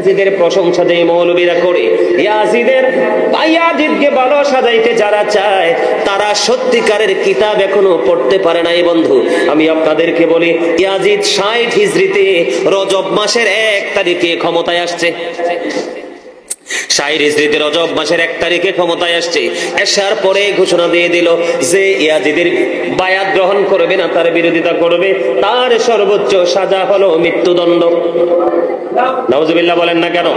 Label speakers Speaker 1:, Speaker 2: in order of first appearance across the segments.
Speaker 1: ইয়াজিদের প্রশংসা যে মৌলবীরা করে, ইয়াজিদকে ভালো সাজাইতে যারা চায় তারা সত্যিকারের কিতাব এখনো পড়তে পারে নাই বন্ধু। আমি আপনাদেরকে বলি, ইয়াজিদ 60 হিজরিতে রজব মাসের 1 তারিখে ক্ষমতায় আসছে। 60 হিজরিতে রজব মাসের 1 তারিখে ক্ষমতায় আসছে। আসার পরে ঘোষণা দিয়ে দিল যে ইয়াজিদের বায়াত গ্রহণ করবে না, তার বিরোধিতা করবে, তার সর্বোচ্চ সাজা হলো মৃত্যুদণ্ড। নাউজুবিল্লাহ বলেন না কেন?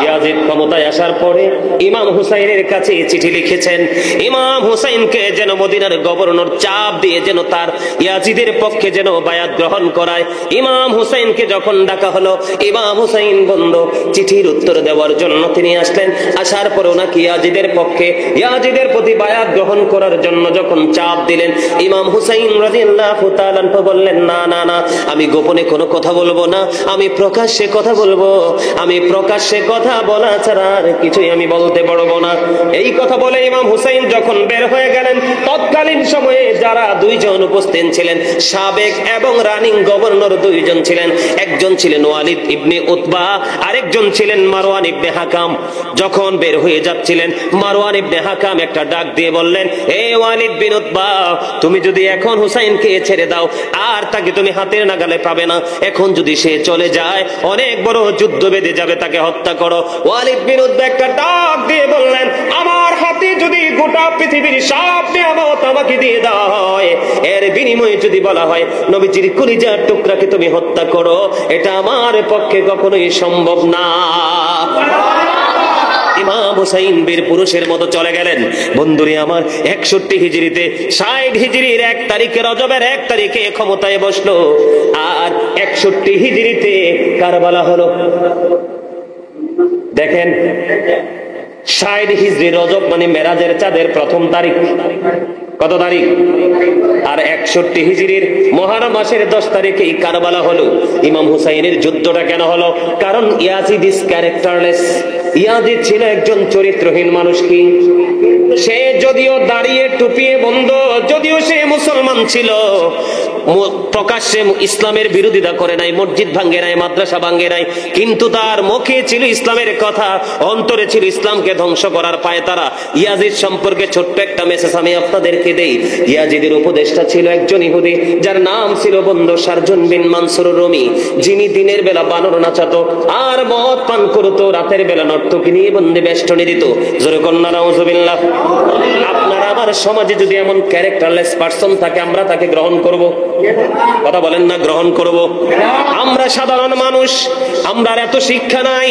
Speaker 1: ইয়াজিদ ক্ষমতায় আসার পরে ইমাম হুসাইনের কাছে চিঠি লিখেছেন, ইমাম হুসাইনকে যেন মদিনার গভর্নর চাপ দিয়ে যেন তার ইয়াজিদের পক্ষে যেন বায়াত গ্রহণ করায়। ইমাম হুসাইনকে যখন ডাকা হলো, ইমাম হুসাইন বন্ধ চিঠির উত্তর দেওয়ার জন্য তিনি আসলেন। আসার পরে ওনাকে ইয়াজিদের পক্ষে, ইয়াজিদের প্রতি বায়াত গ্রহণ করার জন্য যখন চাপ দিলেন, ইমাম হুসাইন রাদিয়াল্লাহু তাআলা বললেন, না না না, আমি গোপনে কোনো কথা বলবো না, আমি প্রকাশ্যে কথা বলবো, আমি প্রকাশ্যে কথা বলা ছাড়া আর কিছুই আমি বলতে পারবো না। এই কথা বলে ইমাম হুসাইন যখন বের হয়ে গেলেন, তৎকালীন সময়ে যারা 2 জন উপস্থিত ছিলেন, সাবেক এবং রানিং গভর্নর 2 জন ছিলেন, একজন ছিলেন ওয়ালিদ ইবনে উতবা, আরেকজন ছিলেন মারওয়ান ইবনে হাকাম। যখন বের হয়ে যাচ্ছিলেন, মারওয়ান ইবনে হাকাম একটা ডাক দিয়ে বললেন, হে ওয়ালিদ বিন উতবা, তুমি যদি এখন হুসাইনকে ছেড়ে দাও আর তাকে তুমি হাতের নাগালে পাবে না, এখন যদি সে চলে যায় অনেক বড় যুদ্ধ বেঁধে যাবে, তাকে হত্যা করো। ওয়ালিদ বিন উতবা একটা ডাক দিয়ে বললেন, আমার হাতে যদি গোটা পৃথিবীর সব নিয়ামত আমাকে দিয়ে দেওয়া হয়, এর বিনিময়ে যদি বলা হয় নবীজির কলিজার টুকরাকে তুমি হত্যা করো, এটা আমার পক্ষে কখনোই সম্ভব না। ইমাম হুসাইন বীর পুরুষের মতো চলে গেলেন। বন্ধুরে আমার, 61 হিজরিতে 60 হিজরির 1 তারিখে রজবের 1 তারিখে ক্ষমতায় বসলো, আর 61 হিজরিতে কারবালা হলো। দেখেন, 60 হিজরি রজব মানে মেরাজের চাঁদের প্রথম তারিখ। কত তারিখ? আর 61 হিজরির মুহররম মাসের 10 তারিখে কারবালা হলো। ইমাম হুসাইনের যুদ্ধটা কেন হলো? কারণ ইয়াজিদ ইজ ক্যারেক্টারলেস। ইয়াজিদ ছিল একজন চরিত্রহীন মানুষ। কি সে যদিও দাঁড়িয়ে টুপিয়ে বন্ধ, যদিও সে মুসলমান ছিল, প্রকাশ্যে ইসলামের বিরোধিতা করে নাই, মসজিদ ভাঙ্গে নাই, মাদ্রাসা ভাঙ্গে নাই, কিন্তু তার মুখে ছিল ইসলামের কথা, অন্তরে ছিল ইসলামকে ধ্বংস করার পায়তারা। ইয়াজিদ সম্পর্কে ছোট্ট একটা মেসেজ আমি আপনাদেরকে দেই। ইয়াজিদের উপদেষ্টা ছিল একজন ইহুদি, যার নাম ছিল বন্ধু শারজুন বিন মানসুর রুমি, যিনি দিনের বেলা বানর নাচাতো আর মদ পান করতো, রাতের বেলা নর্তকী নিয়ে বন্দে বেষ্টনী দিত। জোরে কন্যা নাউজুবিল্লাহ। আপনারা আমার সমাজে যদি এমন ক্যারেক্টারলেস পারসন থাকে, আমরা তাকে গ্রহণ করব? কথা বলেন না, গ্রহণ করব? আমরা সাধারণ মানুষ, আমরা এত শিক্ষা নাই,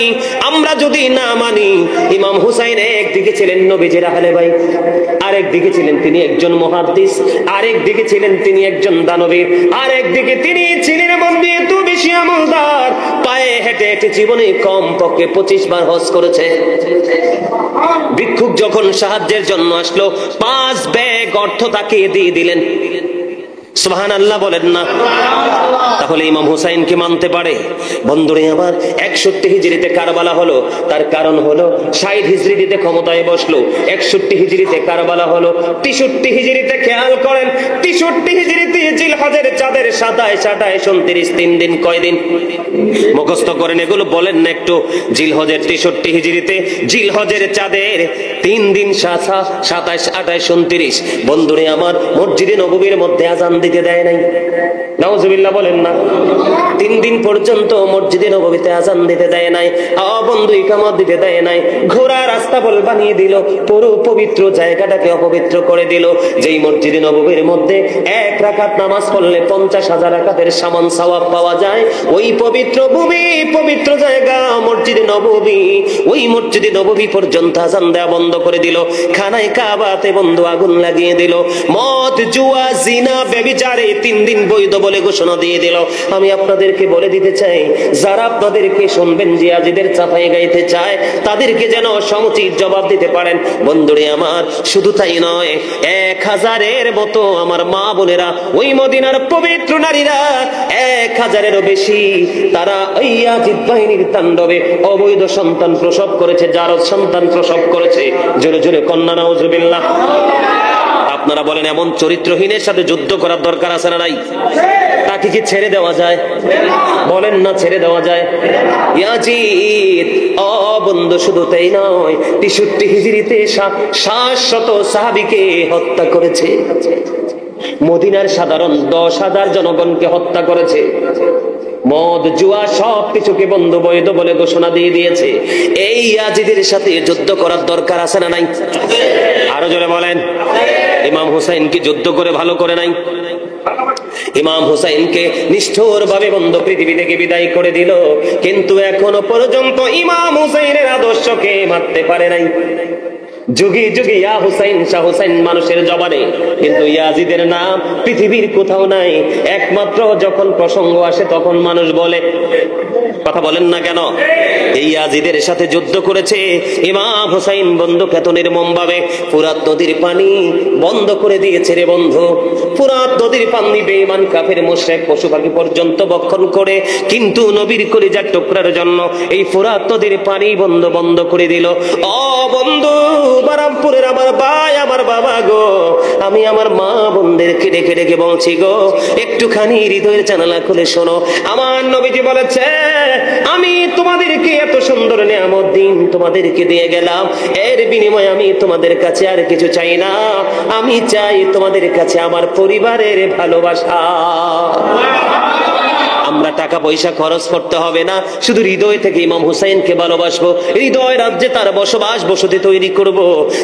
Speaker 1: আমরা যদি না মানি। ইমাম হুসাইন একদিকে ছিলেন নবীজির আহলে বাইত, আরেকদিকে ছিলেন তিনি একজন মুহাদ্দিস, আরেকদিকে ছিলেন তিনি একজন দানবীর, আরেকদিকে তিনি ছিলেন বন্ধু এত বেশি আমলদার, পায়ে হেঁটে হেঁটে জীবনে কম পক্ষে 25 বার হজ করেছে। ভিক্ষুক যখন সাহায্যের জন্য আসলো, 5 ব্যাগ অর্থ তাকে দিয়ে দিলেন। সুবহানাল্লাহ বলেন না? তাহলে ইমাম হুসাইনকে মানতে পারে? বন্ধুরে আমার, 61 হিজরিতে কারবালা হলো, তার কারণ হলো 60 হিজরিতে ক্ষমতায় বসলো, 61 হিজরিতে কারবালা হলো। 63 হিজরিতে খেয়াল করেন, 63 হিজরিতে জিলহজের চাঁদের 27, 28, 29, 3 দিন। কয়দিন মুখস্থ করেন এগুলো? বলেন না একটু। জিলহজের 63 হিজরিতে জিলহজের চাঁদের 3 দিন, 27, 28, 29। বন্ধুরে আমার, মসজিদে নববীর মধ্যে আজান দিতে দেয় নাই। নাউজুবিল্লাহ বলেন না? 3 দিন পর্যন্ত মসজিদে নববীতে আজান দিতে দেয় নাই। বন্ধু ইকামত দিতে দেয় নাই। ঘোড়া রাস্তা বল বানিয়ে দিল, পুরো পবিত্র জায়গাটাকে অপবিত্র করে দিল। যেই মসজিদে নববীর মধ্যে 1 রাকাত নামাজ পড়লে 50,000 রাকাতের সমান সওয়াব পাওয়া যায়, ওই পবিত্র ভূমি, পবিত্র জায়গা মসজিদে নববী, ওই মসজিদে নববী পর্যন্ত আজান দেওয়া বন্ধ করে দিল। খানায় কাবাতে বন্ধু আগুন লাগিয়ে দিল। মদ, জুয়া, জিনা, ব্যভিচারে 3 দিন বৈধ বলে ঘোষণা দিয়ে দিল। আমি আপনাদেরকে বলে দিতে চাই, যারা আপনাদেরকে শুনবেন যে ইয়াজিদের চাপাই গাইতে চায়, তাদেরকে যেন সমুচিত জবাব দিতে পারেন। বন্ধুরে আমার, শুধু তাই নয়, 1000-এর মতো আমার মা বোনেরা, ওই মদিনার পবিত্র নারীরা 1000-এরও বেশি, তারা ওই ইয়াজিদ বাহিনীর তাণ্ডবে অবৈধ সন্তান প্রসব করেছে, জারজ সন্তান প্রসব করেছে। জোরে জোরে কন্যা নাউজুবিল্লাহ। আপনারা বলেন, এমন চরিত্রহীনের সাথে যুদ্ধ করার দরকার আছে না নাই? তাকে কি ছেড়ে দেওয়া যায়? বলেন না ছেড়ে দেওয়া যায়? ইয়াজিদ বন্ধু শুধু তাই নয়, 63 হিজরিতে 700 সাহাবীকে হত্যা করেছে। মদিনার সাধারণ 10,000 জনগণকে হত্যা করেছে। মদ জুয়া সবকিছুকে বন্ধ বৈধ বলে ঘোষণা দিয়ে দিয়েছে। এই ইয়াজিদের সাথে যুদ্ধ করার দরকার আছে না নাই? আরো জোরে বলেন। ইমাম হুসাইন কি যুদ্ধ করে ভালো করে নাই? ইমাম হুসাইনকে নিষ্ঠুর ভাবে বন্ধ পৃথিবী থেকে বিদায় করে দিল, কিন্তু এখনো পর্যন্ত ইমাম হুসাইনের আদর্শকে মারতে পারে নাই। যুগে যুগে ইয়া হুসাইন শাহ হুসাইন মানুষের জবানে, কিন্তু ইয়াজিদের নাম পৃথিবীর কোথাও নাই। একমাত্র যখন প্রসঙ্গ আসে তখন মানুষ বলে। কথা বলেন না কেন? এই ইয়াজিদের সাথে যুদ্ধ করেছে ইমাম হুসাইন বন্ধু এত নির্মম ভাবে। ফুরাত নদীর পানি বন্ধ করে দিয়েছে রে বন্ধু। ফুরাত নদীর পানি বেঈমান কাফের মুশরিক পশু পাখি পর্যন্ত ভক্ষণ করে, কিন্তু নবীর কলিজার টুকরার জন্য এই ফুরাত নদীর পানি বন্ধ করে দিল। ও বন্ধু, বারামপুরের আমার ভাই, আমার বাবা গো, আমি আমার মা বোনদেরকে ডেকে ডেকে বলছি গো, একটুখানি হৃদয়ের জানালা খুলে শোনো। আমার নবীজি বলেছে, আমি তোমাদেরকে এত সুন্দর নিয়ামত দিন তোমাদেরকে দিয়ে গেলাম, এর বিনিময়ে আমি তোমাদের কাছে আর কিছু চাই না। আমি চাই তোমাদের কাছে আমার পরিবারের ভালোবাসা। আমরা টাকা পয়সা খরচ করতে হবে না, শুধু হৃদয় থেকে ইমাম হুসাইনকে ভালোবাসবো, হৃদয় রাজ্যে তার বসবাস বসতি তৈরি করব,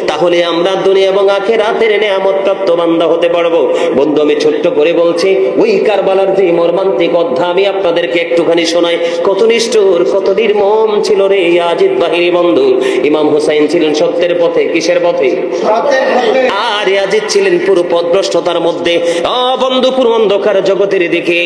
Speaker 1: তাহলে আমরা দুনিয়া এবং আখিরাতের নিয়ামত প্রাপ্ত বান্দা হতে পারবো। বন্ধু, আমি ছোট্ট করে বলছি, ওই কারবালার যে মর্মান্তিক অধ্যায় আমি আপনাদেরকে একটুখানি শোনাই। কত নিষ্ঠুর, কত নির্মম ছিল রে ইয়াজিদ বাহিনী বন্ধু। ইমাম হুসাইন ছিলেন সত্যের পথে। কিসের পথে? আর ইয়াজিদ ছিলেন পুরো পথভ্রষ্টতার মধ্যে। বন্ধু, পুরো অন্ধকার জগতের দিকে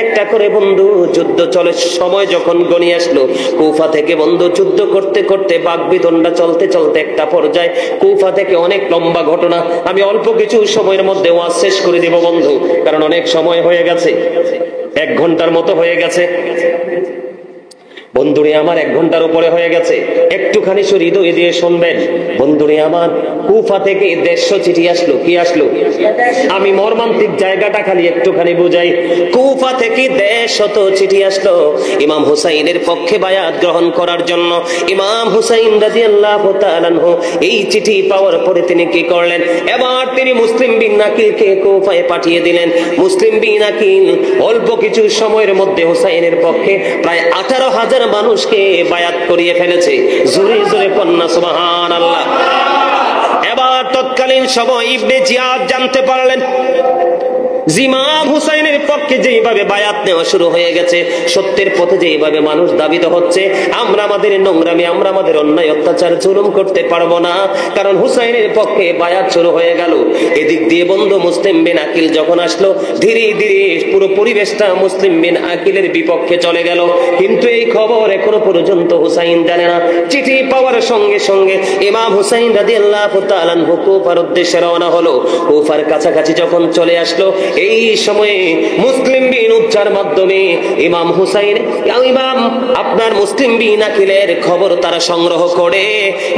Speaker 1: একটা করে বন্ধু যুদ্ধ চলে। সময় যখন গণিয়ে আসলো, কুফা থেকে বন্ধু যুদ্ধ করতে করতে বাকবিতণ্ডা চলতে চলতে একটা পর্যায়ে কুফা থেকে অনেক লম্বা ঘটনা, আমি অল্প কিছু সময়ের মধ্যে ওয়াজ শেষ করে দিব বন্ধু, কারণ অনেক সময় হয়ে গেছে, 1 ঘন্টার মতো হয়ে গেছে বন্ধুরে আমার, 1 ঘন্টার উপরে হয়ে গেছে। একটুখানি হৃদয় দিয়ে শুনবেন বন্ধুরে আমার। কুফা থেকে 150 চিঠি আসলো। কি আসলো? আমি মর্মান্তিক জায়গাটা খালি একটুখানি বুঝাই। কুফা থেকে 150 চিঠি আসলো ইমাম হুসাইনের পক্ষে বায়াত গ্রহণ করার জন্য। ইমাম হুসাইন রাদিয়াল্লাহু তাআলা আনহু এই চিঠি পাওয়ার পরে তিনি কি করলেন? এবার তিনি মুসলিম বিন আকিলকে কুফায় পাঠিয়ে দিলেন। মুসলিম বিন আকিল অল্প কিছু সময়ের মধ্যে হুসাইনের পক্ষে প্রায় 18,000 মানুষকে বায়াত করিয়ে ফেলেছে। জোরে জোরে কন্যা সুবহানাল্লাহ। এবার তৎকালীন সময় ইবনে জিয়াদ জানতে পারলেন ইমাম হুসাইনের পক্ষে যেভাবে বায়াত নেওয়া শুরু হয়ে গেছে, সত্যের পথে যেভাবে মানুষ দাবিত হচ্ছে, আমরা আমাদের নোংরামি, আমরা আমাদের অন্যায় অত্যাচার জুলুম করতে পারবো না, কারণ হুসাইনের পক্ষে বায়াত শুরু হয়ে গেল। এদিক দিয়ে বন্ধু মুসলিম বিন আকিল যখন আসলো, ধীরে ধীরে পুরো পরিবেশটা মুসলিম বিন আকিলের বিপক্ষে চলে গেল। কিন্তু এই খবর এখনো পর্যন্ত হুসাইন জানে না। চিঠি পাওয়ার সঙ্গে সঙ্গে ইমাম হুসাইন রাদিয়াল্লাহু তাআলা আনহু কুফার উদ্দেশ্যে রওনা হলো। কুফার কাছাকাছি যখন চলে আসলো, এই সময়ে মুসলিম বিন উচ্চার মাধ্যমে ইমাম হুসাইন, ইমাম আপনার মুসলিম বিন আকিলের খবর তারা সংগ্রহ করে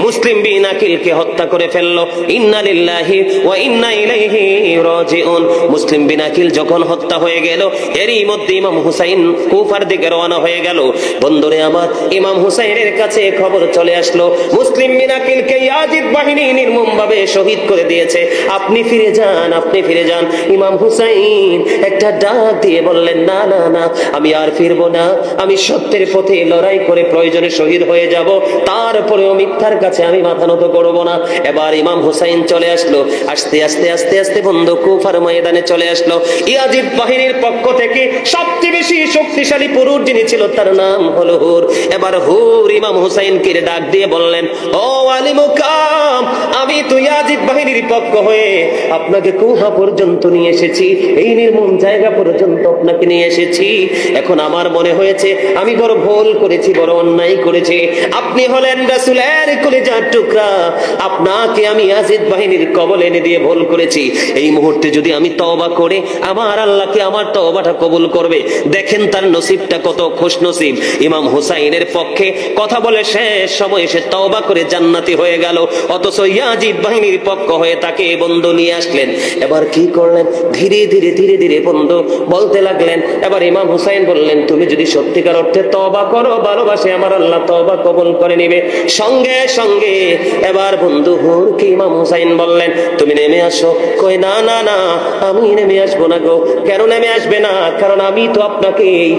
Speaker 1: মুসলিম বিন আকিলকে হত্যা করে ফেললো। ইন্না লিল্লাহি ওয়া ইন্না ইলাইহি রাজিউন। মুসলিম বিন আকিল যখন হত্যা হয়ে গেল, এরই মধ্যে ইমাম হুসাইন কুফার দিকে রওনা হয়ে গেল। বন্ধুরে আমার, ইমাম হুসাইনের কাছে খবর চলে আসলো মুসলিম বিন আকিলকে ইয়াজিদ বাহিনী নির্মম ভাবে শহীদ করে দিয়েছে। আপনি ফিরে যান, আপনি ফিরে যান। ইমাম হুসাইন একটা ডাক দিয়ে বললেন, না না না, আমি আর ফিরবো না, আমি সত্যের পথে লড়াই করে প্রয়োজনে শহীদ হয়ে যাব, তারপরেও মিথ্যার কাছে আমি মাথা নত করবো না। এবার ইমাম হুসাইন চলে আসলো। আস্তে আস্তে আস্তে আস্তে বন্ধু কুফার ময়দানে চলে আসলো। ইয়াজিদ বাহিনীর পক্ষ থেকে সবচেয়ে বেশি শক্তিশালী পুরুষ যিনি ছিল, তার নাম হলো হুর। এবার হুর ইমাম হুসাইনকে ডাক দিয়ে বললেন, ও আলী মুকাম, আমি তো ইয়াজিদ বাহিনীর পক্ষ হয়ে আপনাকে কুফা পর্যন্ত নিয়ে এসেছি, এই নির্মম জায়গা পর্যন্ত আপনাকে নিয়ে এসেছি। এখন আমার মনে হয়েছে আমি বড় ভুল করেছি, বড় অন্যায় করেছি। আপনি হলেন রাসূলের কলিজার টুকরা, আপনাকে আমি ইয়াজিদ বাহিনীর কবলে এনে দিয়ে ভুল করেছি। এই মুহূর্তে যদি আমি তওবা করে, আমার আল্লাহকে আমার তওবাটা কবুল করবে। দেখেন তার নসিবটা কত খুশনসিব। ইমাম হুসাইনের পক্ষে কথা বলে শেষ সময় এসে তওবা করে জান্নাতি হয়ে গেল, অথচ ইয়াজিদ বাহিনীর পক্ষ হয়ে তাকে বন্ধু নিয়ে আসলেন। এবার কি করলেন? ধীরে ধীরে ধীরে ধীরে বন্ধু বলতে লাগলেন। এবার ইমাম হুসাইন বললেন, তুমি যদি সত্যিকার অর্থে তওবা করো, ভালোবাসে আমার আল্লাহ তওবা কবুল করে নিবে। সঙ্গে সঙ্গে এবার বন্ধু হুরকে ইমাম হুসাইন বললেন, তুমি নেমে আসো। কই না না না, আমি নেমে আসবো না গো। কেন নেমে আসবে না? কারণ আমি তো আপনাকে এই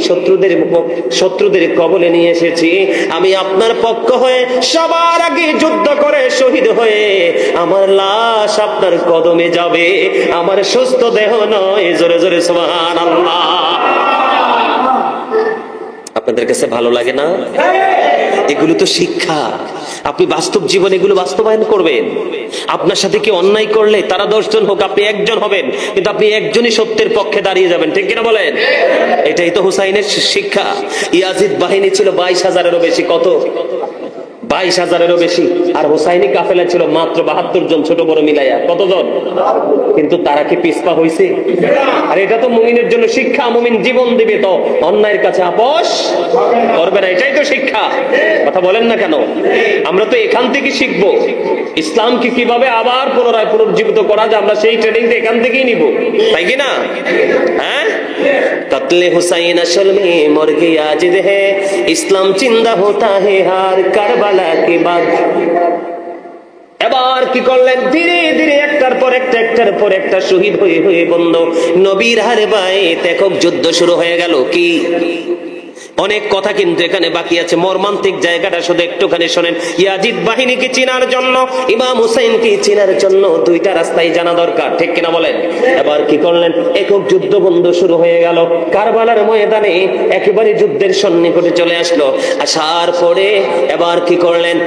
Speaker 1: শত্রুদের কবলে নিয়ে এসেছি। আমি আপনার পক্ষ হয়ে সবার আগে যুদ্ধ করে শহীদ হয়ে আমার লাশ আপনার কদমে যাবে, আমার সুস্থ দেহ নয়। জোরে জোরে সুবহানাল্লাহ। আপনাদের কাছে ভালো লাগে না? এগুলো তো শিক্ষা। আপনি বাস্তব জীবনে এগুলো বাস্তবায়ন করবেন। আপনার সাথে কি অন্যায় করলে তারা 10 জন হোক, আপনি একজন হবেন, কিন্তু আপনি একজনই সত্যের পক্ষে দাঁড়িয়ে যাবেন। ঠিক কিনা বলেন? এটাই তো হুসাইনের শিক্ষা। ইয়াজিদ বাহিনী ছিল 22,000-এরও বেশি। কত? 22,000-এরও বেশি। আর হুসাইনি কাফেলা ছিল মাত্র 72 জন, ছোট বড় মিলাইয়া। কতজন? কিন্তু তারা কি পিছপা হয়েছে? আর এটা তো মুমিনের জন্য শিক্ষা। মুমিন জীবন দিবে তো অন্যায়ের কাছে আপোষ করবে না। এটাই তো শিক্ষা। কথা বলেন না কেন? আমরা তো এখান থেকে শিখবো ইসলামকে কিভাবে আবার পুনরায় পুনর্জীবিত করা যায়। আমরা সেই ট্রেনিং এখান থেকেই নিব, তাই কি না? হ্যাঁ, कत्ले हुसैन असल में मर गया जिद है, इस्लाम जिंदा होता है हर करबला के बाद। এবার কি করলেন? ধীরে ধীরে একটার পর একটা শহীদ হয়ে হয়ে বন্ধু নবীর হারে বাইত একক যুদ্ধ শুরু হয়ে গেল। কি অনেক কথা কিন্তু এখানে বাকি আছে। মর্মান্তিক জায়গাটা শুধু একটুখানি শোনেন। ইয়াজিদ বাহিনীকে চেনার জন্য, ইমাম হুসাইনকে চেনার জন্য দুইটা রাস্তায় জানা দরকার। ঠিক কিনা বলেন? এবার কি করলেন? একক যুদ্ধ বন্ধু শুরু হয়ে গেল। কারবালার ময়দানে একেবারে যুদ্ধের সন্নিকটে চলে আসলো। আসার পরে এবার কি করলেন?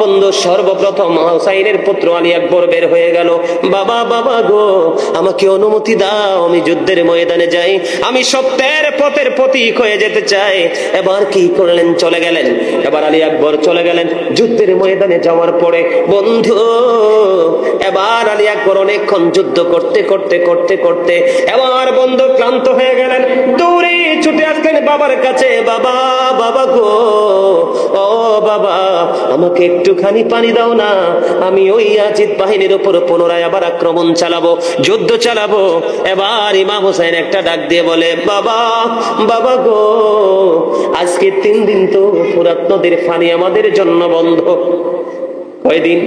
Speaker 1: বন্ধু সর্বপ্রথম হুসাইনের পুত্র আলী আকবর বের হয়ে গেল। বাবা বাবা গো, আমাকে অনুমতি দাও, আমি যুদ্ধের ময়দানে যাই, আমি সত্যের পথের প্রতীক হয়ে যেতে চাই। এবার কি করলেন? চলে গেলেন। এবার আলী আকবর চলে গেলেন যুদ্ধের ময়দানে। যাওয়ার পরে বন্ধু এবার আলী আকবর অনেকক্ষণ যুদ্ধ করতে করতে করতে করতে এবার বন্ধু ক্লান্ত হয়ে গেলেন। দৌড়ে ছুটে আসলেন বাবার কাছে। বাবা বাবা গো, ও বাবা, আমাকে একটুখানি পানি দাও না, আমি ওই ইয়াজিদ বাহিনীর উপর পুনরায় আবার আক্রমণ চালাবো, যুদ্ধ চালাবো। এবার ইমাম হুসাইন একটা ডাক দিয়ে বলে, বাবা বাবা গো, আজকে 3 দিন তো ফুরাত নদীর পানি আমাদের জন্য বন্ধ। কয়দিন?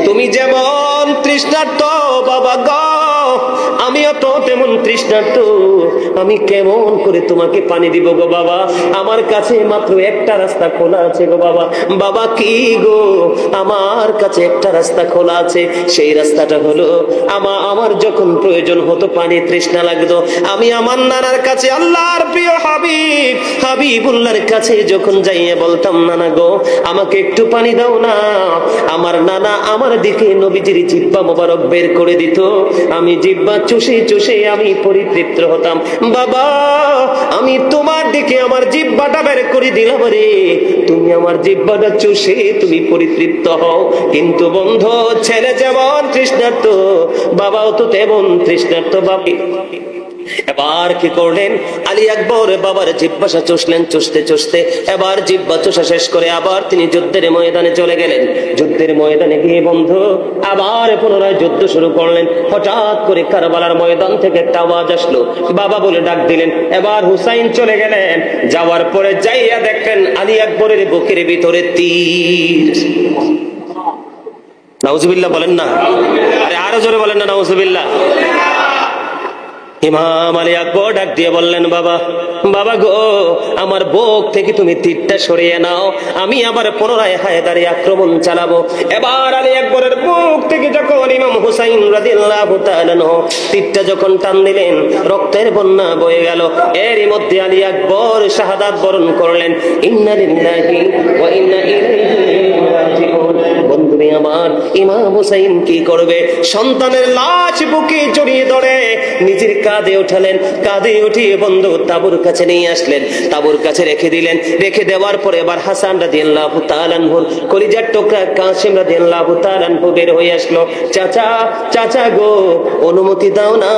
Speaker 1: তুমি যেমন তৃষ্ণার্ত বাবা গো, আমিও তো তেমন তৃষ্ণার্ত। আমি কেমন করে তোমাকে পানি দিব গো বাবা? আমার কাছে মাত্র একটা রাস্তা খোলা আছে গো বাবা। বাবা কি গো? আমার কাছে একটা রাস্তা খোলা আছে। সেই রাস্তাটা হলো আমার যখন প্রয়োজন হতো, পানি তৃষ্ণা লাগতো, আমি আমার নানার কাছে, আল্লাহর প্রিয় হাবিবুল্লাহর কাছে যখন যাইয়ে বলতাম, নানা গো আমাকে একটু পানি দাও না, আমার নানা আমার দিকে নবীজির জিহ্বা মোবারক বের করে দিত। আমি জিহ্বা চুষে চুষে আমি পরিতৃপ্ত হতাম। বাবা, আমি তোমার দিকে আমার জিহ্বাটা বের করে দিলাম রে, তুমি আমার জিহ্বাটা চুষে তুমি পরিতৃপ্ত হও। কিন্তু বন্ধু, ছেলে যেমন তৃষ্ণার্ত, বাবাও তো তেমন তৃষ্ণার্ত। বাবা এবার কি করলেন? আলী আকবর বাবার জিহ্বাটা চুষলেন। চুষতে চুষতে এবার জিহ্বা চুষা শেষ করে আবার তিনি যুদ্ধের ময়দানে চলে গেলেন। যুদ্ধের ময়দানে গিয়ে বন্ধু আবার পুনরায় যুদ্ধ শুরু করলেন। হঠাৎ করে কারবালার ময়দান থেকে একটা আওয়াজ আসলো, বাবা বলে ডাক দিলেন। এবার হুসাইন চলে গেলেন। যাওয়ার পরে যাইয়া দেখলেন আলী আকবরের বুকের ভিতরে তীর। নাউজুবিল্লাহ বলেন না? আরে আরো জোরে বলেন না নাউজুবিল্লাহ। ইমাম আলী আকবর ডাক দিয়ে বললেন, বাবা বাবা গো, আমার বুক থেকে তুমি তীরটা সরিয়ে নাও, আমি আবার পুনরায় হায়দারে আক্রমণ চালাবো। এবার আলী আকবরের বুক থেকে যখন ইমাম হুসাইন রাদিয়াল্লাহু তাআলা তীরটা যখন টান দিলেন, রক্তের বন্যা বয়ে গেল। এরই মধ্যে আলী আকবর শাহাদাত বরণ করলেন। ইন্না লিল্লাহি ওয়া ইন্না ইলাইহি রাজিউন। বন্ধুরে আমার, ইমাম হুসাইন কি করবে? সন্তানের লাশ বুকে জড়িয়ে ধরে নিজের কাঁধে উঠালেন। কাঁধে উঠিয়ে বন্ধু তাবুর কাছে নিয়ে আসলেন। তাবুর কাছে রেখে দিলেন। রেখে দেওয়ার পরে এবার হাসান রাদিয়াল্লাহু তাআলা আনহুর কলিজার টুকরা কাসিম রাদিয়াল্লাহু তাআলা আনহু বের হয়ে আসলো। চাচা চাচা গো, অনুমতি দাও না,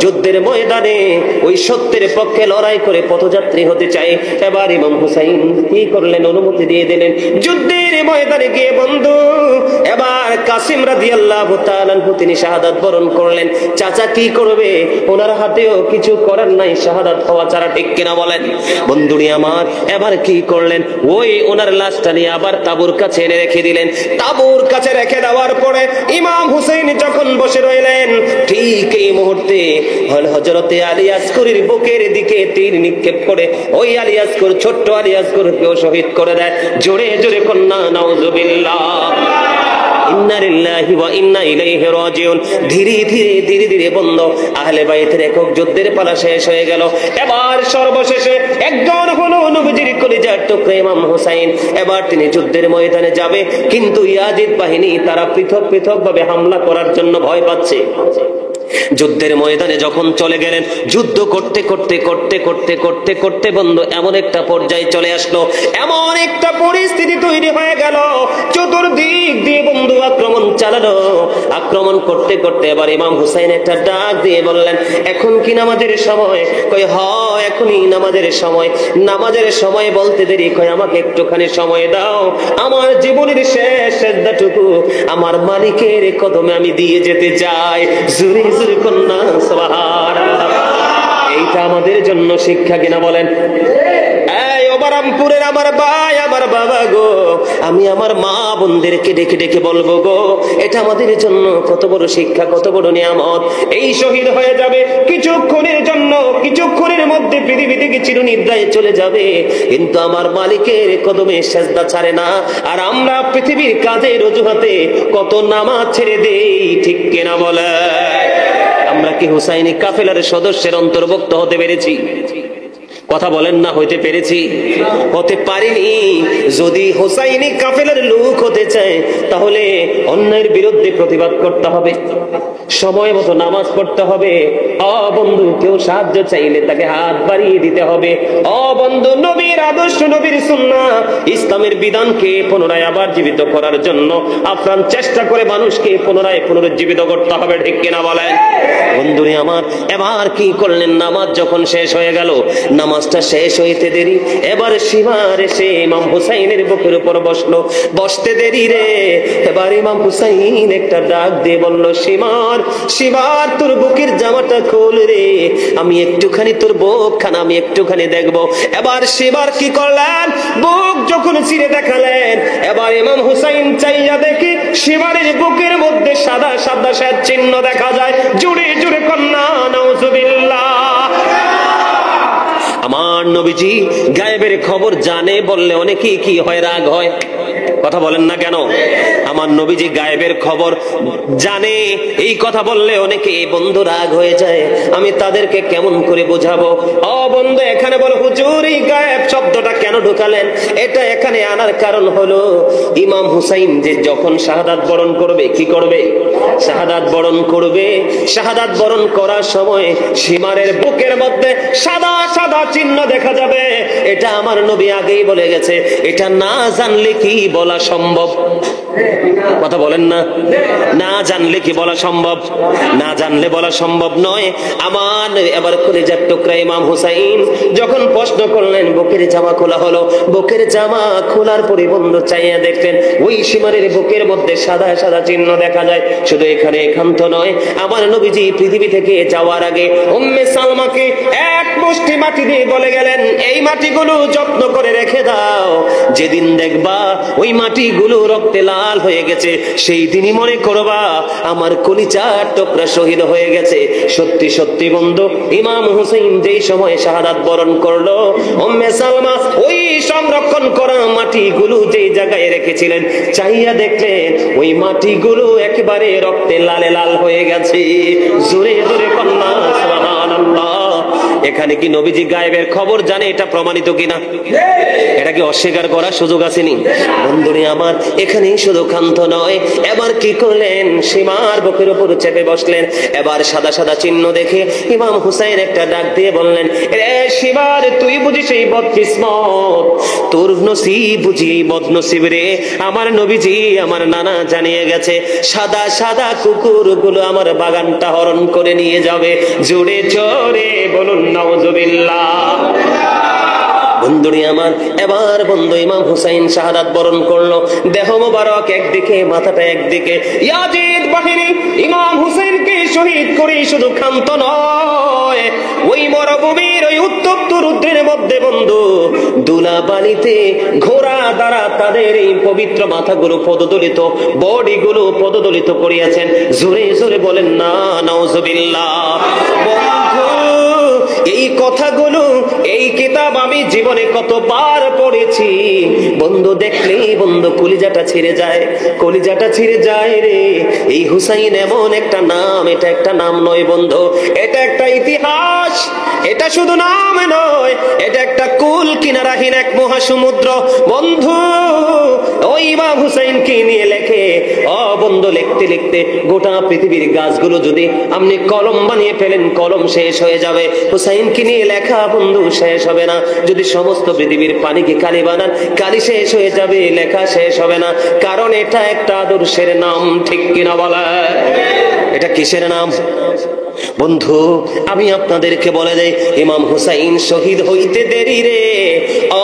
Speaker 1: যুদ্ধের ময়দানে ওই সত্যের পক্ষে লড়াই করে পথযাত্রী হতে চাই। এবার ইমাম হুসাইন কি করলেন? অনুমতি দিয়ে দিলেন। যুদ্ধের ময়দানে গিয়ে বন্ধু এবার কাসিম রাদিয়াল্লাহু তাআলা আনহু তিনি শাহাদাত বরণ করলেন। চাচা কি করবে? ওনার হাতেও কিছু করার নাই, শাহাদাত হওয়া ছাড়া, ঠিক কিনা বলেন? বন্ধুরি আমার, এবার কি করলেন? ওই ওনার লাশটা নিয়ে আবার তাবুর কাছে এনে রেখে দিলেন। তাবুর কাছে রেখে দেওয়ার পরে ইমাম হুসাইন যখন বসে রইলেন, ঠিক এই মুহূর্তে হযরতে আলী আসগরীর বুকের দিকে তীর নিক্ষেপ করে ওই আলী আসগর, ছোট্ট আলী আসগরকেও শহীদ করে দেয়। জোরে জোরে কন্যা নাউজুবিল্লাহ, ইন্না লিল্লাহি ওয়া ইন্না ইলাইহি রাজিউন। ধীরে ধীরে ধীরে ধীরে বন্ধ আহলে বাইতের একক যুদ্ধের পালা শেষ হয়ে গেল। এবার সর্বশেষে একজন হলো নবীজির কলিজার টুকরা ইমাম হুসাইন। এবার তিনি যুদ্ধের ময়দানে যাবে, কিন্তু ইয়াজিদ বাহিনী তারা পৃথক পৃথক ভাবে হামলা করার জন্য ভয় পাচ্ছে। যুদ্ধের ময়দানে যখন চলে গেলেন, যুদ্ধ করতে করতে করতে করতে করতে করতে বন্ধু এমন একটা পর্যায়ে চলে আসলো, এমন একটা পরিস্থিতি তৈরি হয়ে গেল, চতুর্দিক দিয়ে বন্ধু আক্রমণ চালালো। আক্রমণ করতে করতে এবার ইমাম হুসাইন একটা ডাক দিয়ে বললেন, এখন কি নামাজের সময়? কই হ, এখনই নামাজের সময়। নামাজের সময় বলতে দেরি, কই আমাকে একটুখানি সময় দাও, আমার জীবনের শেষ সেজদাটুকু আমার মালিকের কদমে আমি দিয়ে যেতে চাই। জোরে জোরে কন্যা সুবহানাল্লাহ। এইটা আমাদের জন্য শিক্ষা কিনা বলেন? এই ওবারামপুরের আমার ভাই, আমার বাবা গো, আমি আমার মা বোনদেরকে ডেকে ডেকে বলবো গো, এটা আমাদের জন্য কত বড় শিক্ষা, কত বড় নিয়ামত। এই শহীদ হয়ে যাবে কিছুক্ষণের জন্য, কিছুক্ষণের মধ্যে পৃথিবী থেকে চিরনিদ্রায় চলে যাবে, কিন্তু আমার মালিকের কদমে সেজদা ছাড়ে না। আর আমরা পৃথিবীর কাজের অজুহাতে কত নামাজ ছেড়ে দেই, ঠিক কিনা বলে? আমরা কি হুসাইনি কাফেলার সদস্যের অন্তর্ভুক্ত হতে পেরেছি? কথা বলেন না, হইতে পেরেছি? হতে পারিনি। যদি হুসাইনি কাফেলার লোক হতে চায়, তাহলে অন্যায়ের বিরুদ্ধে প্রতিবাদ করতে হবে, সময় মতো নামাজ পড়তে হবে। বন্ধু, কেউ সাহায্য চাইলে তাকে হাত বাড়িয়ে দিতে হবে। বন্ধু, নবীর আদর্শ, নবীর সুন্নাহ, ইসলামের বিধানকে পুনরায় আবার জীবিত করার জন্য আপ্রাণ চেষ্টা করে মানুষকে পুনরায় পুনরুজ্জীবিত করতে হবে, ঠিক কিনা বলেন? বন্ধুরে আমার, এবার কি করলেন? নামাজ যখন শেষ হয়ে গেল, নামাজটা শেষ হইতে দেরি, এবার সীমার এসে ইমাম হুসাইনের বুকের উপর বসলো। বসতে দেরি রে, এবার ইমাম হুসাইন একটা ডাক দিয়ে বলল, সীমার, সীমার তোর বুকের জামাটা খোল রে, আমি একটুখানি তোর বুকখানা আমি একটুখানি দেখবো। এবার সীমার কি করলেন? বুক যখন ছিঁড়ে দেখালেন, এবার ইমাম হুসাইন চাইয়া দেখি সীমারের বুকের মধ্যে সাদা সাদা শ্বেত চিহ্ন দেখা যায়। জুড়ে জুড়ে কন্যা নাউজুবিল্লাহ। আমার নবীজি গায়েবের খবর জানে বললে অনেকেই কি হয়, রাগ হয়। কথা বলেন না কেন? আমার নবীজি গায়েবের খবর জানে, এই কথা বললে অনেকে বন্ধু রাগ হয়ে যায়। আমি তাদেরকে কেমন করে বোঝাবো? বন্ধু, এখানে বলো হুজুর এই গায়েব শব্দটা কেন ঢুকালেন? এটা এখানে আনার কারণ হলো, ইমাম হুসাইন যে যখন শাহাদাত বরণ করবে, কি করবে? শাহাদাত বরণ করবে। শাহাদাত বরণ করার সময় সীমারের বুকের মধ্যে সাদা সাদা চিহ্ন দেখা যাবে। এটা আমার নবী আগেই বলে গেছে। এটা না জানলে কি বলা সম্ভব? কথা বলেন না? না জানলে কি বলা সম্ভব? না জানলে বলা সম্ভব নয়। আমার এবার কলিজার টুকরা ইমাম হুসাইন যখন প্রশ্ন করলেন, বুকের জামা খোলা হলো। বুকের জামা খোলার পরে বন্ধু চাইয়া দেখলেন ওই সীমারের বুকের মধ্যে সাদা সাদা চিহ্ন দেখা যায়। শুধু এখানে এখান্ত নয়, আমার নবীজি পৃথিবী থেকে যাওয়ার আগে উম্মে সালমাকে এক মুষ্টি মাটি দিয়ে বলে গেলেন, এই মাটিগুলো যত্ন করে রেখে দাও, যেদিন দেখবা ওই মাটিগুলো রক্তে লাল হয়ে গেছে, সেই দিনই মনে করবা আমার কলিজার টুকরা শহীদ হয়ে গেছে। সত্যি সত্যি বন্ধু, ইমাম হুসাইন যেই সময় শাহাদাত বরণ করলো, উম্মে সালমা ওই সংরক্ষণ করা মাটিগুলো যেই জায়গায় রেখেছিলেন, চাইয়া দেখলেন ওই মাটিগুলো একেবারে রক্তে লালে লাল হয়ে গেছে। জোরে জোরে কন্যা সুবহানাল্লাহ। এখানে কি নবীজি গায়েবের খবর জানে? এটা প্রমাণিত কিনা? এটা কি অস্বীকার করার সুযোগ আসেনি? বন্ধুরে আমার, এখানেই শুধু ক্ষান্ত নয়, এবার কি করলেন? সীমার বুকের উপর চেপে বসলেন। এবার সাদা সাদা চিহ্ন দেখে ইমাম হুসাইন একটা ডাক দিয়ে বললেন, রে সীমার, তুই বুঝি সেই বদকিসমত, তোর নসিব বুঝি বদনসিব রে। আমার নবীজি, আমার নানা জানিয়ে গেছে, সাদা সাদা কুকুরগুলো আমার বাগানটা হরণ করে নিয়ে যাবে। জোরে জোরে বলুন নাউজুবিল্লাহ। বন্ধুরে আমার, এবার বন্ধু ইমাম হুসাইন শাহাদাত বরণ করলো। দেহ মোবারক একদিকে, মাথাটা একদিকে। ইয়াজিদ বাহিনী ইমাম হুসাইনকে শহীদ করে শুধু ক্ষান্ত নয়, ওই মরুভূমির ওই উত্তপ্ত রুদ্রের মধ্যে বন্ধু দুলা বালিতে ঘোড়া দ্বারা তাদের এই পবিত্র মাথাগুলো পদদলিত, বডিগুলো পদদলিত করিয়াছেন। জোরে জোরে বলেন না নাউজুবিল্লাহ। বন্ধু এই কথাগুলো, এই কিতাব আমি জীবনে কতবার পড়েছি বন্ধু, দেখলেই বন্ধু কলিজাটা ছিঁড়ে যায়, কলিজাটা ছিঁড়ে যায় রে। এই হুসাইন এমন একটা নাম, এটা একটা নাম নয় বন্ধু, এটা একটা ইতিহাস। এটা শুধু নাম নয়, এটা একটা কুল কিনারাহীন এক মহাসমুদ্র বন্ধু। ওই ইমাম হুসাইনকে নিয়ে লেখে, ও বন্ধু লিখতে লিখতে গোটা পৃথিবীর গাছগুলো যদি আপনি কলম বানিয়ে ফেলেন, কলম শেষ হয়ে যাবে। হুসাইনকে নিয়ে লেখা বন্ধু শেষ হবে না। যদি সমস্ত পৃথিবীর পানিকে কালি বানান, কালি শেষ হয়ে যাবে, লেখা শেষ হবে না। কারণ এটা একটা আদর্শের নাম, ঠিক কিনা বলা? এটা কিসের নাম বন্ধু? আমি আপনাদেরকে বলে দেই, ইমাম হুসাইন শহীদ হইতে দেরি রে। ও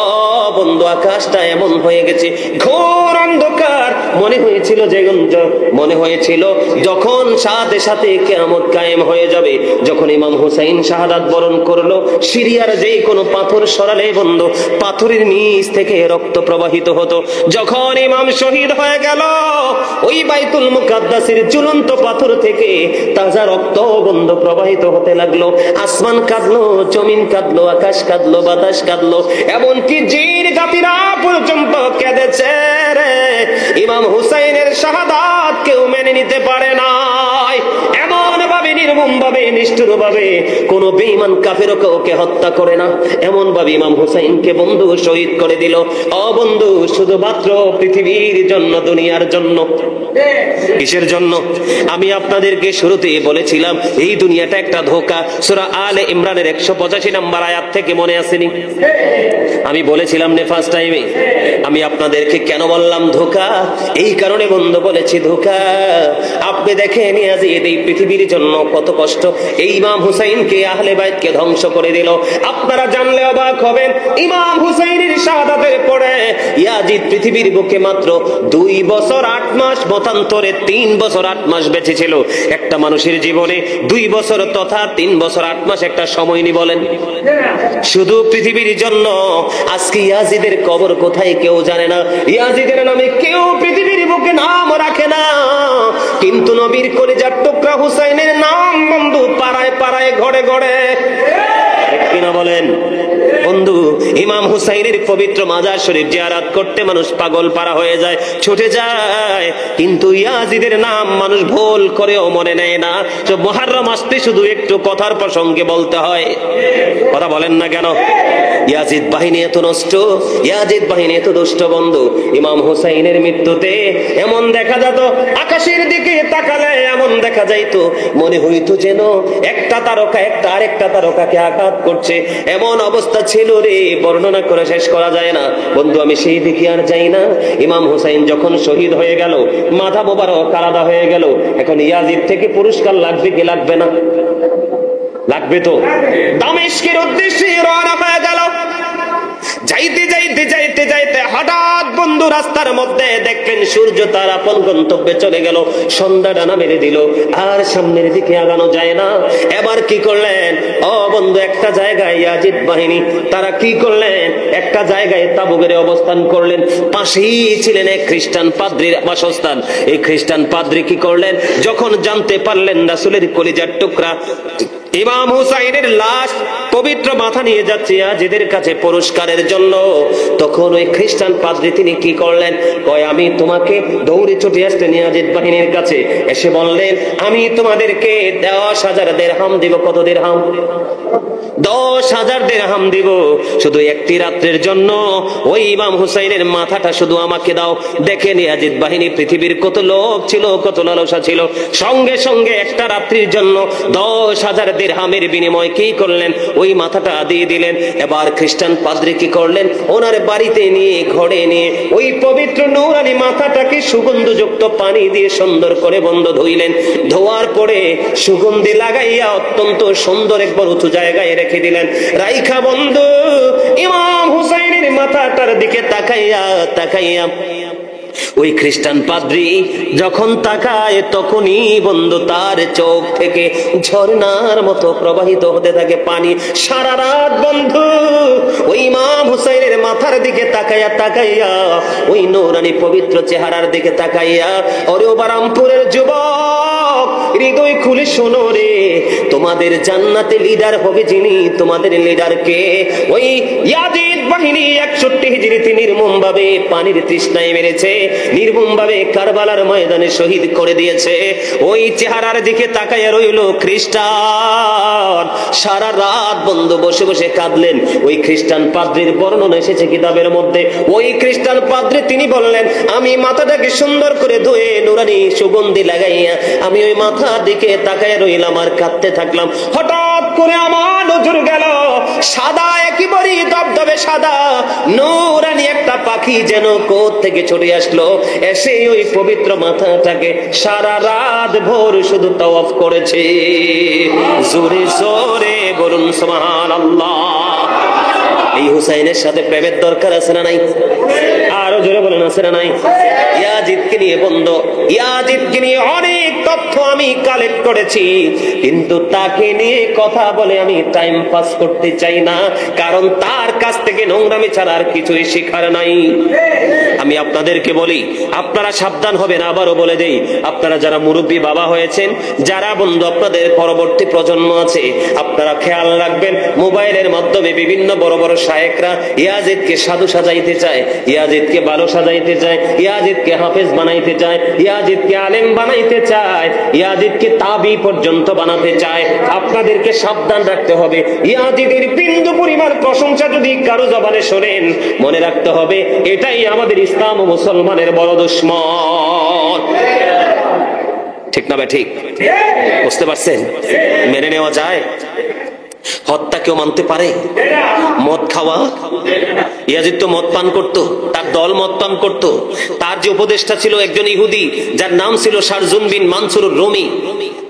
Speaker 1: বন্ধু, আকাশটা এমন হয়ে গেছে, ঘোর অন্ধকার। মনে হয়েছিল যখন সাথে সাথে কিয়ামত কায়েম হয়ে যাবে। যখন ইমাম হুসাইন শাহাদাত বরণ করলো, সিরিয়ার যে কোনো পাথর সরালে বন্ধু পাথরের নিচ থেকে রক্ত প্রবাহিত হতো। যখন ইমাম শহীদ হয়ে গেল, ওই বাইতুল মুকাদ্দাসের ঝুলন্ত পাথর থেকে তাজা রক্ত বন্ধু প্রবাহিত হতে লাগলো। আসমান কাঁদলো, জমিন কাঁদলো, আকাশ কাঁদলো, বাতাস কাঁদলো, এমনকি জিন জাতিরা পর্যন্ত কেঁদেছে রে। ইমাম হুসাইনের শাহাদাত কেউ মেনে নিতে পারে নাই। এমন ভাবে নির্মম ভাবে, নিষ্ঠুর ভাবে কোন বেঈমান কাফেরও কাউকে হত্যা করে না, এমন ভাবে ইমাম হুসাইনকে বন্ধু শহীদ করে দিল। ও বন্ধু, শুধুমাত্র পৃথিবীর জন্য, দুনিয়ার জন্য। কিসের জন্য? আমি আপনাদেরকে শুরুতেই বলেছিলাম এই দুনিয়াটা একটা ধোঁকা। সূরা আলে ইমরানের 185 নম্বর আয়াত থেকে মনে আসেনি? আমি বলেছিলাম না ফার্স্ট টাইমে? আমি আপনাদেরকে কেন বললাম ধোঁকা? এই কারণে বন্ধু বলেছি ধোঁকা। আপনি দেখেন ইয়াজিদ এই পৃথিবীর জন্য কত কষ্ট, এই ইমাম হুসাইনকে, আহলে বাইতকে ধ্বংস করে দিল। আপনারা জানলে অবাক হবেন, ইমাম হুসাইনের শাহাদাতের পরে ইয়াজিদ পৃথিবীর বুকে মাত্র 2 বছর 8 মাস, মতান্তরে 3 বছর 8 মাস বেঁচে ছিল। একটা মানুষের জীবনে 2 বছর তথা 3 বছর 8 মাস একটা সময় নি বলেন? শুধু পৃথিবীর জন্য। আজকে ইয়াজিদের কবর কোথায় কেউ জানে না, ইয়াজিদের নামে কেউ পৃথিবীর বুকে নাম রাখে না, কিন্তু নবীর কলিজার টুকরা হুসাইনের নাম বন্ধু পাড়ায় পাড়ায়, ঘরে ঘরে, কিনা বলেন বন্ধু? ইমাম হুসাইনের পবিত্র মাজার শরীফ জিয়ারত করতে মানুষ পাগল পারা হয়ে যায়, ছুটে যায়, কিন্তু ইয়াজিদের নাম মানুষ ভুল করেও মনে নেয় না। তো মুহররম আসতে শুধু একটু কথার প্রসঙ্গে বলতে হয়, কথা বলেন না কেন? ইয়াজিদ বাহিনী এত নষ্ট, ইয়াজিদ বাহিনী এত দুষ্ট বন্ধু। ইমাম হুসাইনের মৃত্যুতে এমন দেখা যেত, আকাশের দিকে তাকালে এমন দেখা যাইতো, মনে হইতো যেন একটা তারকা একটা আরেকটা তারকাকে আঘাত করছে। এমন অবস্থা ছিল রে, বর্ণনা করে শেষ করা যায় না বন্ধু। আমি সেই দিকে আর যাই না। ইমাম হুসাইন যখন শহীদ হয়ে গেল, মাথা মোবারক আলাদা হয়ে গেল, এখন ইয়াজিদ থেকে পুরস্কার লাগবে কি লাগবে না? লাগবে তো। দামেস্কের উদ্দেশ্যে রওনা হয়ে গেল। যাইতে যাইতে যাইতে যাইতে হঠাৎ বন্ধু রাস্তার মধ্যে দেখলেন সূর্য তার আপন গন্তব্যে চলে গেল, সন্ধ্যা ডানা মেরে দিল, আর সামনের দিকে আগানো যায় না। এবার কি করলেন? ও বন্ধু, একটা জায়গায় ইয়াজিদ বাহিনী তারা কি করলেন? একটা জায়গায় তাঁবু গেড়ে অবস্থান করলেন। পাশেই ছিলেন এক খ্রিস্টান পাদ্রীর বাসস্থান। এই খ্রিস্টান পাদ্রী কি করলেন? যখন জানতে পারলেন রাসূলের কলিজার টুকরা ইমাম হুসাইনের লাশ পবিত্র মাথা নিয়ে যাচ্ছে ইয়াজিদের কাছে পুরস্কারের জন্য, তখন ওই খ্রিস্টান পাদ্রী তিনি কি করলেন? কয়, আমি তোমাকে দৌড়ে ছুটে আসলেন ইয়াজিদ বাহিনীর কাছে, এসে বললেন, আমি তোমাদেরকে 10,000 দিরহাম দিব। কত দিরহাম? 10,000 দিরহাম দিব, শুধু একটি রাত্রের জন্য ওই ইমাম হুসাইনের মাথাটা শুধু আমাকে দাও। দেখেন ইয়াজিদ বাহিনী পৃথিবীর কত লোক ছিল, কত লালসা ছিল। সঙ্গে সঙ্গে একটা রাত্রির জন্য 10,000 দিরহামের বিনিময়ে কি করলেন? ওই ওই মাথাটা দিয়ে দিলেন। এবার খ্রিস্টান পাদ্রী কি করলেন, ওনার বাড়িতে নিয়ে ঘরে নিয়ে ওই পবিত্র নূরানি মাথাটাকে সুগন্ধযুক্ত পানি দিয়ে সুন্দর করে বন্ধ ধুইলেন। ধোয়ার পরে সুগন্ধি লাগাইয়া অত্যন্ত সুন্দর একবার উঁচু জায়গায় রেখে দিলেন। রাইখা বন্ধু ইমাম হুসাইনের মাথাটার দিকে তাকাইয়া তাকাইয়া ওই খ্রিস্টান পাদ্রী যখন তাকায়, তখনই বন্ধু তার চোখ থেকে ঝর্ণার মতো প্রবাহিত হতে থাকে পানি। সারা রাত বন্ধু ওই ইমাম হুসাইনের মাথার দিকে তাকাইয়া তাকাইয়া, ওই নূরানি পবিত্র চেহারার দিকে তাকাইয়া, ওরে বারামপুরের যুবক, হৃদয় খুলে শোনো রে, তোমাদের জান্নাতে লিডার হবে যিনি, তোমাদের লিডার কে? ওই ইয়াজিদ বাহিনী 61 হিজরিতে নির্মম ভাবে পানির তৃষ্ণায় মেরেছে, নির্মম ভাবে কারবালার ময়দানে শহীদ করে দিয়েছে। ওই চেহারার দিকে তাকাইয়া রইল খ্রিস্টান। সারা রাত বন্ধু বসে বসে কাঁদলেন। ওই খ্রিস্টান পাদ্রীর বর্ণনা এসেছে কিতাবের মধ্যে। ওই খ্রিস্টান পাদ্রী তিনি বললেন, আমি মাথাটাকে সুন্দর করে ধুয়ে নুরানি সুগন্ধি লাগাইয়া আমি ওই মাথার দিকে তাকাইয়া রইলাম আর কাঁদতে থাকলাম। হঠাৎ করে আমার নজর গেল সাদা, একেবারে দবদবে সাদা নূরানি একটা পাখি যেন কোথা থেকে ছুটে আসলো, এসে ওই পবিত্র মাথাটাকে সারা রাত ভোর শুধু তাওয়াফ করেছে। জোরে জোরে বলুন সুবহানাল্লাহ। এই হুসাইনের সাথে প্রেমের দরকার আছে না নাই? আরো জোরে বলেন আছে না নাই? ইয়াজিদকে নিয়ে বন্ধু, ইয়াজিদকে নিয়ে অনেক তথ্য আমি কালেক্ট করেছি, কিন্তু তাকে নিয়ে কথা বলে আমি টাইম পাস করতে চাই না, কারণ তার কাছ থেকে নোংরামি ছাড়া আর কিছুই শেখার নাই। আমি আপনাদেরকে বলি, আপনারা সাবধান হবেন। আবারও বলে দেই, আপনারা যারা মুরব্বী বাবা হয়েছেন, যারা বন্ধু আপনাদের পরবর্তী প্রজন্ম আছে, আপনারা খেয়াল রাখবেন, মোবাইলের মাধ্যমে বিভিন্ন বড় বড় শায়েখরা ইয়াজিদকে সাধু সাজাইতে চায়, ইয়াজিদকে ভালো সাজাইতে চায়, ইয়াজিদকে হাফেজ বানাইতে চায়, ইয়াজিদকে আলেম বানাইতে চায়, ইয়াজিদকে তাবি পর্যন্ত বানাতে চায়। আপনাদেরকে সাবধান রাখতে হবে। ইয়াজিদের বিন্দু পরিমাণ প্রশংসা যদি কারো জবানে শোনেন, মনে রাখতে হবে এটাই আমাদের ইসলাম ও মুসলমানের বড় দুশমন। ঠিক না ভাই? ঠিক বুঝতে পারছেন? মেনে নেওয়া যায়? হত্যা কেউ মানতে পারে? মদ খাওয়া, ইয়াজিদ তো মদ পান করতো, তার দল মদ পান করতো। তার যে উপদেষ্টা ছিল একজন ইহুদি, যার নাম ছিল শারজুন বিন মানসুর রুমি।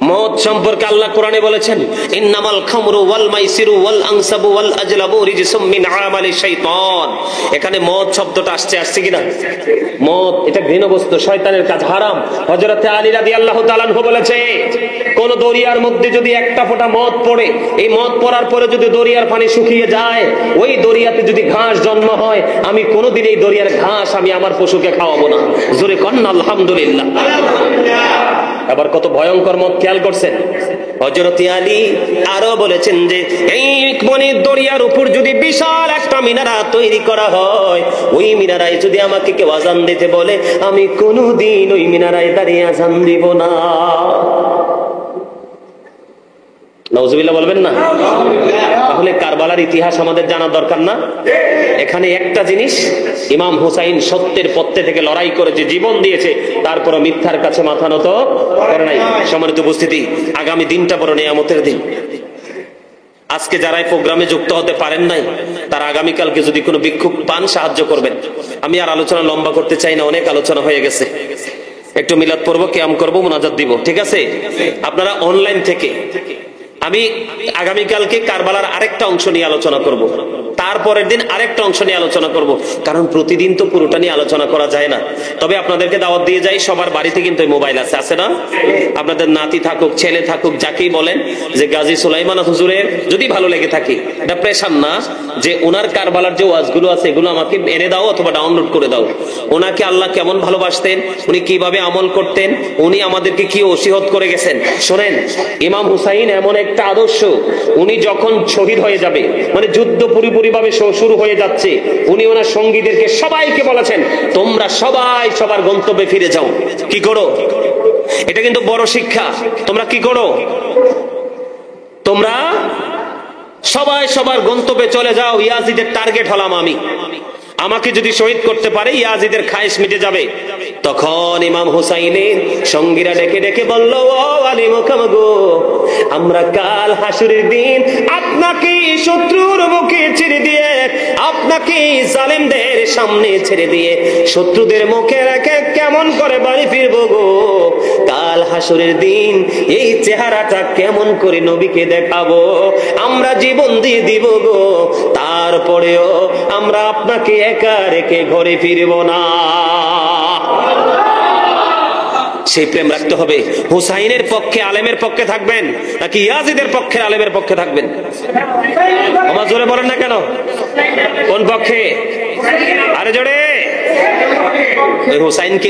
Speaker 1: মদ সম্পর্কে আল্লাহ কোরআনে বলেছেন, ইন্নামাল খামরু ওয়াল মাইসিরু ওয়াল আনসাবু ওয়াল আজলাবু রিজসুম মিন আমালি শাইতান। এখানে মদ শব্দটা আসছে কিনা? মদ এটা ঘৃণ্য বস্তু, শয়তানের কাজ, হারাম। হযরত আলী রাদিয়াল্লাহু তাআলা আনহু বলেছে, কোন দরিয়ার মধ্যে যদি একটা ফোঁটা মদ পড়ে, এই মদ পড়ার পরে যদি দরিয়ার পানি শুকিয়ে যায়, ওই দরিয়াতে যদি ঘাস জন্ম হয়, আমি কোনোদিন এই দরিয়ার ঘাস আমি আমার পশুকে খাওয়াবো না। জোরে কন্না আলহামদুলিল্লাহ। আবার কত ভয়ঙ্কর মদ, খেয়াল করছেন? হযরত আলী আরো বলেছেন যে এই মনের দরিয়ার উপর যদি বিশাল একটা মিনারা তৈরি করা হয়, ওই মিনারায় যদি আমাকে কেউ আজান দিতে বলে, আমি কোনোদিন ওই মিনারায় দাঁড়িয়ে আজান দিব না। নাউজুবিল্লাহ বলবেন না? তাহলে কারবালার ইতিহাস আমাদের জানা দরকার না? এখানে একটা জিনিস, ইমাম হুসাইন সত্যের পথে থেকে লড়াই করেছে, জীবন দিয়েছে, তারপর মিথ্যার কাছে মাথা নত করে নাই। সম্মানিত উপস্থিতি, আগামী দিনটা বড় নিয়ামতের দিন। আজকে যারা এই প্রোগ্রামে যুক্ত হতে পারেন নাই, তারা আগামীকালকে যদি কোনো ভিক্ষুক পান, সাহায্য করবেন। আমি আর আলোচনা লম্বা করতে চাই না, অনেক আলোচনা হয়ে গেছে। একটু মিলাদ পড়বো, কিয়াম করবো, মুনাজাত দিব, ঠিক আছে? আপনারা অনলাইন থেকে, আমি আগামীকালকে কারবালার আরেকটা অংশ নিয়ে আলোচনা করব, তারপরের দিন আরেকটা অংশ নিয়ে আলোচনা করব, কারণ প্রতিদিন তো পুরোটা নিয়ে আলোচনা করা যায় না। তবে আপনাদেরকে দাওয়াত দিয়ে যাই, সবার বাড়িতে কিন্তু মোবাইল আছে না? আপনাদের নাতি থাকুক, ছেলে থাকুক, যাকেই বলেন যে গাজী সুলাইমান হুজুরের যদি ভালো লেগে থাকে, এটা প্রেশার না যে ওনার কারবালার যে ওয়াজগুলো আছে এগুলো আমাকে এনে দাও অথবা ডাউনলোড করে দাও। ওনাকে আল্লাহ কেমন ভালোবাসতেন, উনি কিভাবে আমল করতেন, উনি আমাদেরকে কি ওসিয়ত করে গেছেন। শোনেন, ইমাম হুসাইন এমন একটা আদর্শ, উনি যখন শহীদ হয়ে যাবে, মানে যুদ্ধ পুরোপুরি ভাবে শুরু হয়ে যাচ্ছে, উনি ওনার সঙ্গীদেরকে সবাইকে বলেছেন, তোমরা সবাই সবার গন্তব্যে ফিরে যাও। কি করো? এটা কিন্তু বড় শিক্ষা। তোমরা কি করো? তোমরা সবাই সবার গন্তব্যে চলে যাও। ইয়াজিদের টার্গেট হলাম আমি, আমাকে যদি শহীদ করতে পারে ইয়াজিদের খায়েশ মিটে যাবে। তখন ইমাম হুসাইনের সঙ্গীরা ডেকে ডেকে বলল, ও আলী মোকাম গো, আমরা কাল হাসুরের দিন আপনাকে শত্রুর মুখে ছেড়ে দিয়ে, আপনাকে জালেমদের সামনে ছেড়ে দিয়ে শত্রুদের মুখে রেখে কেমন করে বাড়ি ফিরবো গো? কাল হাসুরের দিন এই চেহারাটা কেমন করে নবীকে দেখাবো? আমরা জীবন দিয়ে দিব গো, তারপরেও আমরা আপনাকে একা রেখে ঘরে ফিরবো না। সেই প্রেম রাখতে হবে। হুসাইনের পক্ষে আলেমের পক্ষে থাকবেন নাকি ইয়াজিদের পক্ষে আলেমের পক্ষে থাকবেন? আমার জোরে বলেন না কেন? কোন পক্ষে? আরে জোরে। হুসাইনকে